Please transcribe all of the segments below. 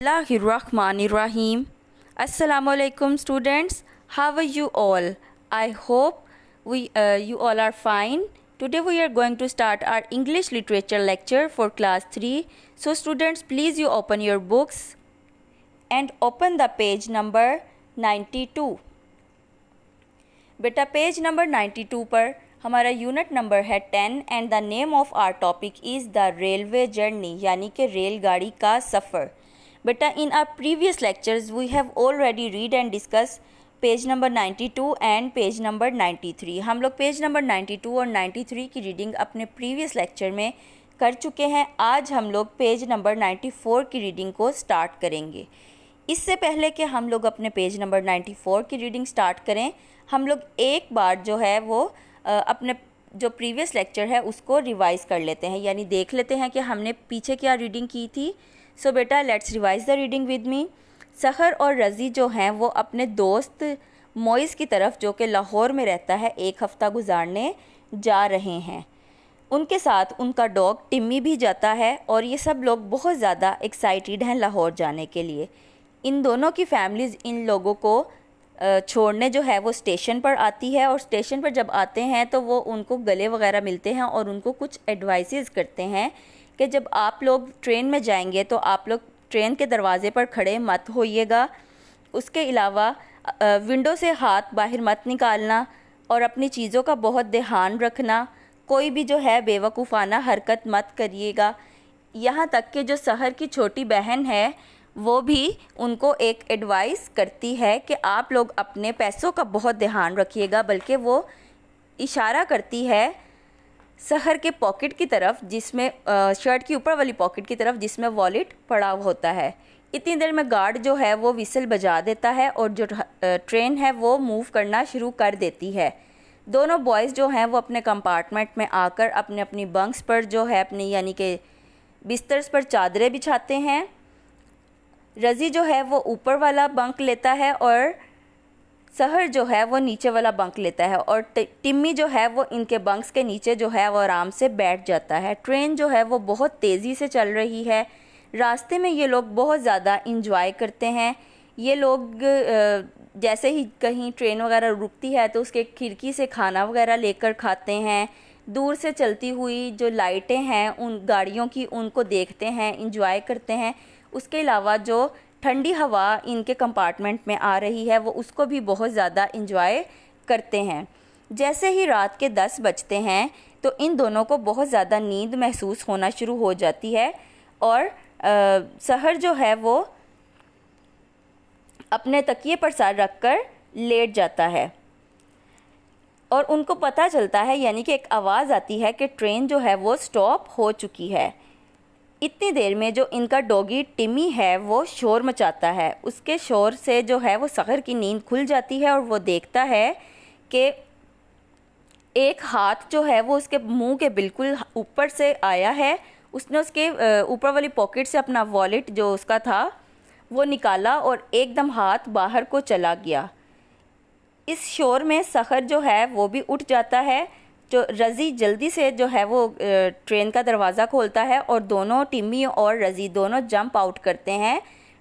Bismillahirrahmanirrahim. Assalamualaikum students. How are you all? I hope you all are fine. Today we are going to start our English literature lecture for class 3. So students, please you open your books and open the page number 92. बेटा page number 92 पर हमारा unit number है 10 and the name of our topic is the railway journey, यानी कि रेलगाड़ी का सफ़र. बेटा in our previous lectures we have already read and discuss page number 92 and page number 93. हम लोग पेज नंबर 92 और 93 की रीडिंग अपने प्रीवियस लेक्चर में कर चुके हैं. आज हम लोग पेज नंबर 94 की रीडिंग को स्टार्ट करेंगे. इससे पहले कि हम लोग अपने पेज नंबर 94 की रीडिंग स्टार्ट करें, हम लोग एक बार जो है वो अपने जो प्रीवियस लेक्चर है उसको रिवाइज़ कर लेते हैं, यानी देख लेते हैं कि हमने पीछे क्या रीडिंग की थी. सो बेटा let's revise the reading with me. सहर और रज़ी जो हैं वो अपने दोस्त मोइज़ की तरफ, जो कि लाहौर में रहता है, एक हफ़्ता गुजारने जा रहे हैं. उनके साथ उनका डॉग टिम्मी भी जाता है और ये सब लोग बहुत ज़्यादा एक्साइटेड हैं लाहौर जाने के लिए. इन दोनों की फैमिलीज़ इन लोगों को छोड़ने जो है वो स्टेशन पर आती है, और स्टेशन पर जब आते हैं तो वो उनको गले वगैरह मिलते हैं और उनको कुछ एडवाइसेस करते हैं कि जब आप लोग ट्रेन में जाएंगे तो आप लोग ट्रेन के दरवाज़े पर खड़े मत होइएगा. उसके अलावा विंडो से हाथ बाहर मत निकालना और अपनी चीज़ों का बहुत ध्यान रखना. कोई भी जो है बेवकूफ़ाना हरकत मत करिएगा. यहाँ तक कि जो सहर की छोटी बहन है वो भी उनको एक एडवाइस करती है कि आप लोग अपने पैसों का बहुत ध्यान रखिएगा, बल्कि वो इशारा करती है सहर के पॉकेट की तरफ, जिसमें शर्ट की ऊपर वाली पॉकेट की तरफ जिसमें वॉलेट पड़ा होता है. इतनी देर में गार्ड जो है वो विसल बजा देता है और जो ट्रेन है वो मूव करना शुरू कर देती है. दोनों बॉयज़ जो हैं वो अपने कंपार्टमेंट में आकर अपने अपनी बंक्स पर जो है अपनी यानी कि बिस्तर्स पर चादरें बिछाते हैं. रज़ी जो है वो ऊपर वाला बंक लेता है और सहर जो है वो नीचे वाला बंक लेता है, और टिम्मी जो है वो इनके बंक्स के नीचे जो है वो आराम से बैठ जाता है. ट्रेन जो है वो बहुत तेज़ी से चल रही है. रास्ते में ये लोग बहुत ज़्यादा इंजॉय करते हैं. ये लोग जैसे ही कहीं ट्रेन वगैरह रुकती है तो उसके खिड़की से खाना वगैरह लेकर खाते हैं. दूर से चलती हुई जो लाइटें हैं उन गाड़ियों की उनको देखते हैं, इंजॉय करते हैं. उसके अलावा जो ठंडी हवा इनके कंपार्टमेंट में आ रही है वो उसको भी बहुत ज़्यादा इंजॉय करते हैं. जैसे ही रात के 10 बजते हैं तो इन दोनों को बहुत ज़्यादा नींद महसूस होना शुरू हो जाती है और सहर जो है वो अपने तकिए पर सर रख कर लेट जाता है. और उनको पता चलता है, यानी कि एक आवाज़ आती है कि ट्रेन जो है वो स्टॉप हो चुकी है. इतनी देर में जो इनका डॉगी टिम्मी है वो शोर मचाता है. उसके शोर से जो है वो सहर की नींद खुल जाती है और वो देखता है कि एक हाथ जो है वो उसके मुंह के बिल्कुल ऊपर से आया है. उसने उसके ऊपर वाली पॉकेट से अपना वॉलेट जो उसका था वो निकाला और एकदम हाथ बाहर को चला गया. इस शोर में सहर जो है वो भी उठ जाता है. जो रज़ी जल्दी से जो है वो ट्रेन का दरवाज़ा खोलता है और दोनों टिम्मी और रज़ी दोनों जंप आउट करते हैं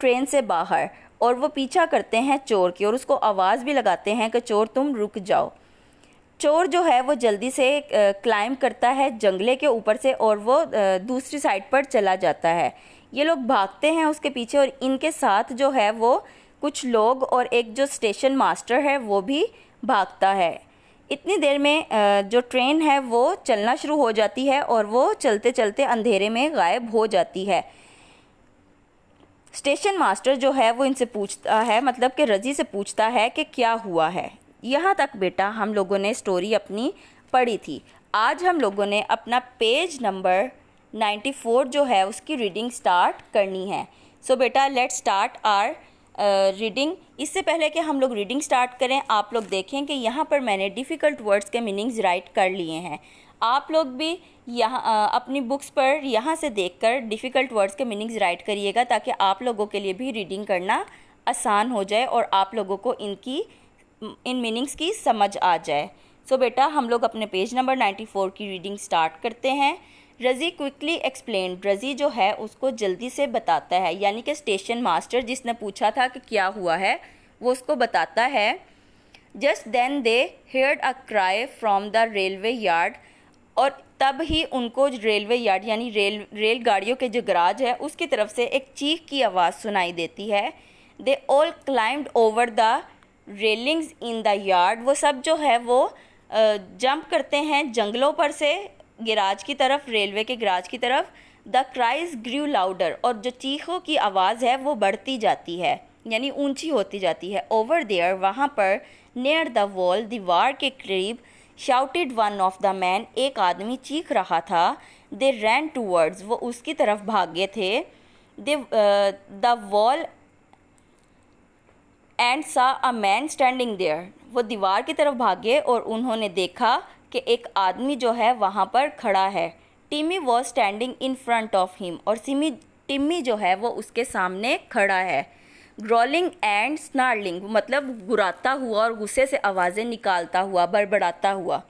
ट्रेन से बाहर, और वो पीछा करते हैं चोर की और उसको आवाज़ भी लगाते हैं कि चोर तुम रुक जाओ. चोर जो है वो जल्दी से क्लाइंब करता है जंगले के ऊपर से और वो दूसरी साइड पर चला जाता है. ये लोग भागते हैं उसके पीछे और इनके साथ जो है वो कुछ लोग और एक जो स्टेशन मास्टर है वो भी भागता है. इतनी देर में जो ट्रेन है वो चलना शुरू हो जाती है और वो चलते चलते अंधेरे में गायब हो जाती है. स्टेशन मास्टर जो है वो इनसे पूछता है, मतलब कि रज़ी से पूछता है कि क्या हुआ है. यहाँ तक बेटा हम लोगों ने स्टोरी अपनी पढ़ी थी. आज हम लोगों ने अपना पेज नंबर 94 जो है उसकी रीडिंग स्टार्ट करनी है. सो बेटा लेट्स स्टार्ट आवर रीडिंग. इससे पहले कि हम लोग रीडिंग स्टार्ट करें, आप लोग देखें कि यहाँ पर मैंने डिफ़िकल्ट वर्ड्स के मीनिंग्स राइट कर लिए हैं. आप लोग भी यहाँ अपनी बुक्स पर यहाँ से देखकर डिफ़िकल्ट वर्ड्स के मीनिंग्स राइट करिएगा, ताकि आप लोगों के लिए भी रीडिंग करना आसान हो जाए और आप लोगों को इन मीनिंग्स की समझ आ जाए. सो बेटा हम लोग अपने पेज नंबर 94 की रीडिंग स्टार्ट करते हैं. रज़ी क्विकली एक्सप्लेन, रज़ी जो है उसको जल्दी से बताता है, यानी कि स्टेशन मास्टर जिसने पूछा था कि क्या हुआ है वो उसको बताता है। Just then they heard a cry from the railway yard, और तब ही उनको रेलवे यार्ड यानी रेलगाड़ियों के जो गराज है उसकी तरफ से एक चीख की आवाज़ सुनाई देती है। They all climbed over the railings in the yard, वो सब जो है वो जंप करते हैं जंगलों पर से गैराज की तरफ, रेलवे के गैराज की तरफ। द क्राइज ग्रू लाउडर, और जो चीखों की आवाज़ है वो बढ़ती जाती है यानी ऊंची होती जाती है। ओवर देयर, वहाँ पर, नियर द वॉल, दीवार के करीब, shouted one of the man, एक आदमी चीख रहा था। दे रैन टूवर्ड्स, वो उसकी तरफ भागे थे। दे द वॉल एंड सा अ मैन स्टैंडिंग देयर, वो दीवार की तरफ भागे और उन्होंने देखा कि एक आदमी जो है वहाँ पर खड़ा है। टिमी was standing in front of him, और टिम्मी जो है वो उसके सामने खड़ा है। ग्रॉलिंग एंड स्नार्लिंग, मतलब गुर्राता हुआ और गुस्से से आवाज़ें निकालता हुआ, बड़बड़ाता हुआ।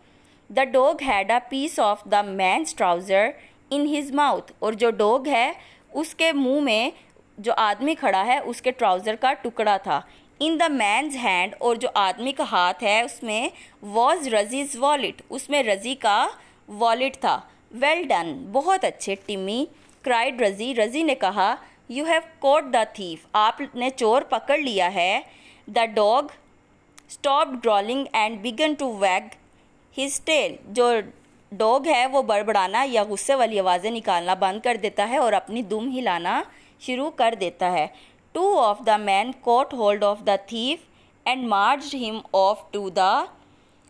The dog had a piece of the man's trouser in his mouth, और जो डॉग है उसके मुंह में जो आदमी खड़ा है उसके ट्राउज़र का टुकड़ा था। इन द मैन्स हैंड, और जो आदमी का हाथ है उसमें वॉज रज़ीज़ वॉलेट, उसमें रज़ी का वॉलेट था। वेल डन, बहुत अच्छे टिम्मी, क्राइड रज़ी, रज़ी ने कहा। You have caught the thief, आपने चोर पकड़ लिया है। The dog stopped growling and began to wag his tail, जो डॉग है वो बड़बड़ाना या गुस्से वाली आवाज़ें निकालना बंद कर देता है और अपनी दुम हिलाना शुरू कर देता है। Two of the men caught hold of the thief and marched him off to the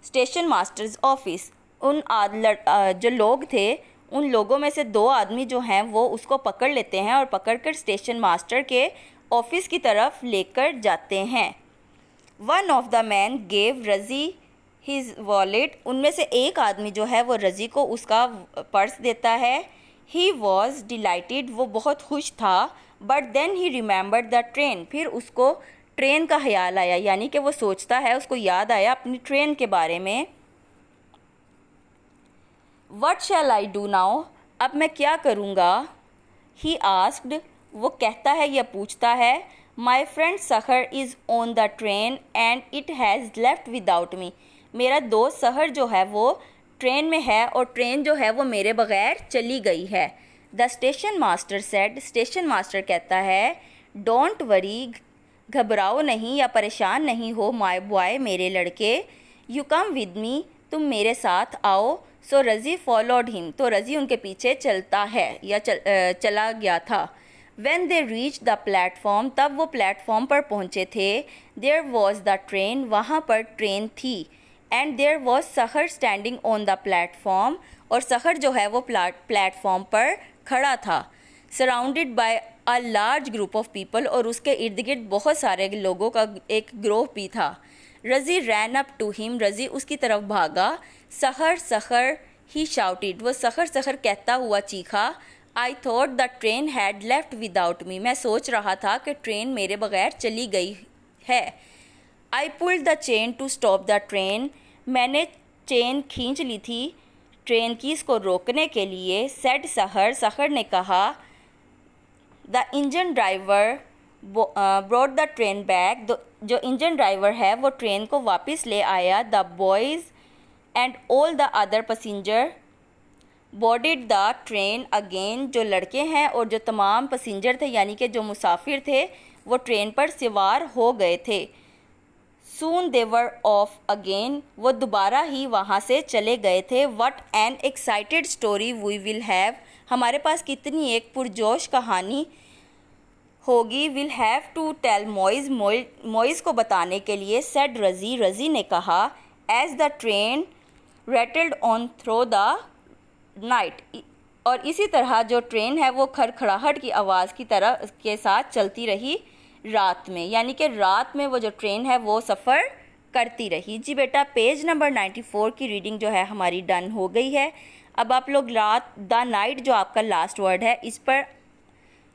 station master's office. जो लोग थे उन लोगों में से दो आदमी जो हैं वो उसको पकड़ लेते हैं और पकड़कर स्टेशन मास्टर के ऑफिस की तरफ लेकर जाते हैं। One of the men gave रज़ी his wallet, उनमें से एक आदमी जो है वो रज़ी को उसका पर्स देता है। He was delighted, वो बहुत खुश था। But then he remembered the train, फिर उसको ट्रेन का ख्याल आया, यानी कि वो सोचता है, उसको याद आया अपनी ट्रेन के बारे में। What shall I do now, अब मैं क्या करूँगा। ही आस्क्ड, वो कहता है या पूछता है। माई फ्रेंड सहर is on the train and it has left without me, मेरा दोस्त सहर जो है वो ट्रेन में है और ट्रेन जो है वो मेरे बग़ैर चली गई है। The station master said, station master कहता है। डोंट वरी, घबराओ नहीं या परेशान नहीं हो माय बॉय, मेरे लड़के। यू कम विद मी, तुम मेरे साथ आओ। सो रज़ी फॉलोड हिम, तो रज़ी उनके पीछे चलता है या चला गया था। When they reach the platform, तब वो प्लेटफॉर्म पर पहुँचे थे। देयर वॉज द ट्रेन, वहाँ पर ट्रेन थी। एंड देयर वॉज सहर स्टैंडिंग ऑन द प्लेटफॉर्म, और सहर जो है वो प्लेटफॉर्म पर खड़ा था। Surrounded by a large group of people, और उसके इर्द गिर्द बहुत सारे लोगों का एक ग्रोह भी था। रज़ी रैन अप टू हिम, रज़ी उसकी तरफ भागा। सहर सहर ही शाउटेड, वो सहर सहर कहता हुआ चीखा। I thought the train had left without me, मैं सोच रहा था कि ट्रेन मेरे बगैर चली गई है। I pulled the chain to stop the train, मैंने चेन खींच ली थी ट्रेन की इसको रोकने के लिए। सेड सहर, सहर ने कहा। The engine driver brought the train back, जो इंजन ड्राइवर है वो ट्रेन को वापस ले आया। The boys and all the other passenger boarded the train again, जो लड़के हैं और जो तमाम पैसेंजर थे यानी कि जो मुसाफिर थे वो ट्रेन पर सवार हो गए थे। सून दे वर ऑफ अगेन, वो दोबारा ही वहाँ से चले गए थे। What an excited story we will have, हमारे पास कितनी एक पुरजोश कहानी होगी। Will have to tell Moiz, Moiz को बताने के लिए। सेड रज़ी, रज़ी ने कहा। As the train rattled on through the night, और इसी तरह जो ट्रेन है वो खड़खड़ाहट की आवाज़ की तरह के साथ चलती रही रात में, यानी कि रात में वो जो ट्रेन है वो सफ़र करती रही। जी बेटा, पेज नंबर 94 की रीडिंग जो है हमारी डन हो गई है। अब आप लोग रात, द नाइट जो आपका लास्ट वर्ड है इस पर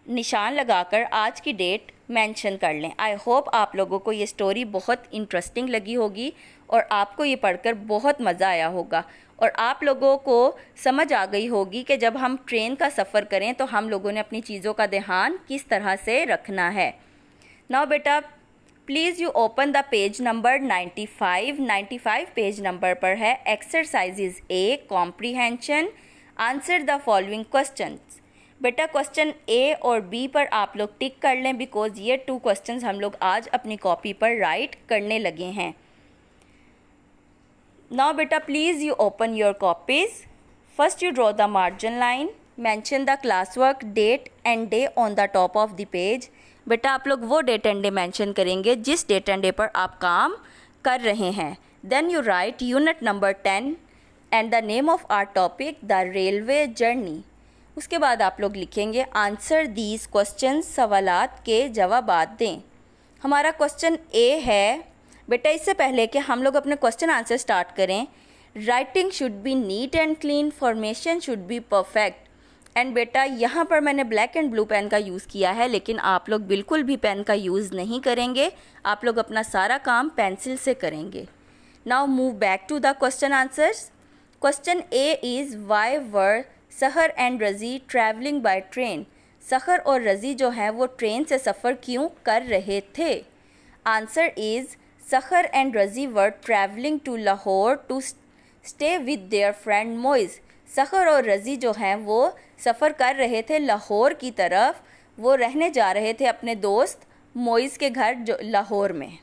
निशान लगाकर आज की डेट मेंशन कर लें। आई होप आप लोगों को ये स्टोरी बहुत इंटरेस्टिंग लगी होगी और आपको ये पढ़कर बहुत मज़ा आया होगा। और आप लोगों को समझ आ गई होगी कि जब हम ट्रेन का सफ़र करें तो हम लोगों ने अपनी चीज़ों का ध्यान किस तरह से रखना है। नाउ बेटा please you open the page number 95 page number पर है। Exercises A comprehension, answer the following questions. बेटा क्वेश्चन ए और बी पर आप लोग टिक कर लें बिकॉज ये 2 क्वेश्चंस हम लोग आज अपनी कॉपी पर राइट करने लगे हैं। नाउ बेटा please you open your copies. First you draw the margin line, mention the class work date and day on the top of the page. बेटा आप लोग वो डेट एंड डे मेंशन करेंगे जिस डेट एंड डे पर आप काम कर रहे हैं। Then you write unit number 10 and the name of our topic the railway journey. उसके बाद आप लोग लिखेंगे आंसर दीज क्वेश्चन, सवालात के जवाबात दें। हमारा क्वेश्चन ए है। बेटा इससे पहले कि हम लोग अपने क्वेश्चन आंसर स्टार्ट करें, writing should be neat and clean, formation should be perfect. And बेटा यहाँ पर मैंने ब्लैक एंड ब्लू पेन का यूज़ किया है, लेकिन आप लोग बिल्कुल भी पेन का यूज़ नहीं करेंगे, आप लोग अपना सारा काम पेंसिल से करेंगे। Now move back to the question answers. Question A is why were Sahar and रज़ी ट्रैवलिंग बाय ट्रेन। सहर और रज़ी जो हैं वो ट्रेन से सफ़र क्यों कर रहे थे। Answer is Sahar and Razi were travelling to Lahore to stay with their friend Moiz. Sahar और रज़ी जो हैं वो सफ़र कर रहे थे लाहौर की तरफ, वो रहने जा रहे थे अपने दोस्त मोइज़ के घर जो लाहौर में।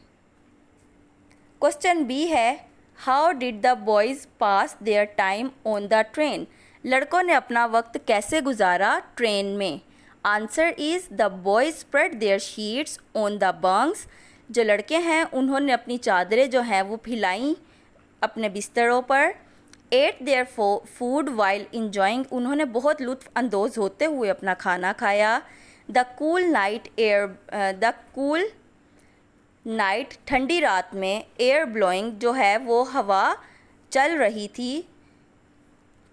क्वेश्चन बी है how did the boys pass their time on the train. लड़कों ने अपना वक्त कैसे गुजारा ट्रेन में। Answer is the boys spread their sheets on the bunks. जो लड़के हैं उन्होंने अपनी चादरें जो हैं वो फैलाई अपने बिस्तरों पर। Eight their food while enjoying, उन्होंने बहुत लुत्फ़ अंदोज़ होते हुए अपना खाना खाया। द कूल नाइट, ठंडी रात में। एयर ब्लोइंग, जो है वो हवा चल रही थी।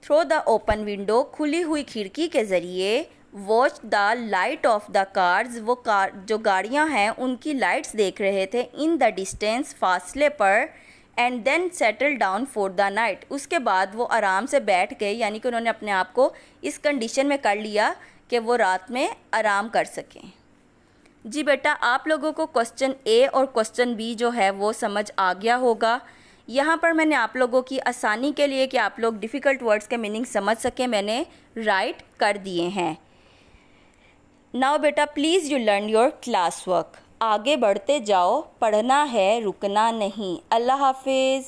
थ्रो द ओपन विंडो, खुली हुई खिड़की के ज़रिए। Watch the light of the cars, वो जो गाड़ियाँ हैं उनकी लाइट्स देख रहे थे। इन द डिस्टेंस, फासले पर। And then settle down for the night, उसके बाद वो आराम से बैठ गए, यानी कि उन्होंने अपने आप को इस कंडीशन में कर लिया कि वो रात में आराम कर सकें। जी बेटा आप लोगों को क्वेश्चन ए और क्वेश्चन बी जो है वो समझ आ गया होगा। यहाँ पर मैंने आप लोगों की आसानी के लिए कि आप लोग डिफ़िकल्ट वर्ड्स के मीनिंग समझ सकें, मैंने राइट कर दिए हैं। नाउ बेटा please you learn your class work. आगे बढ़ते जाओ, पढ़ना है रुकना नहीं। अल्लाह हाफिज़।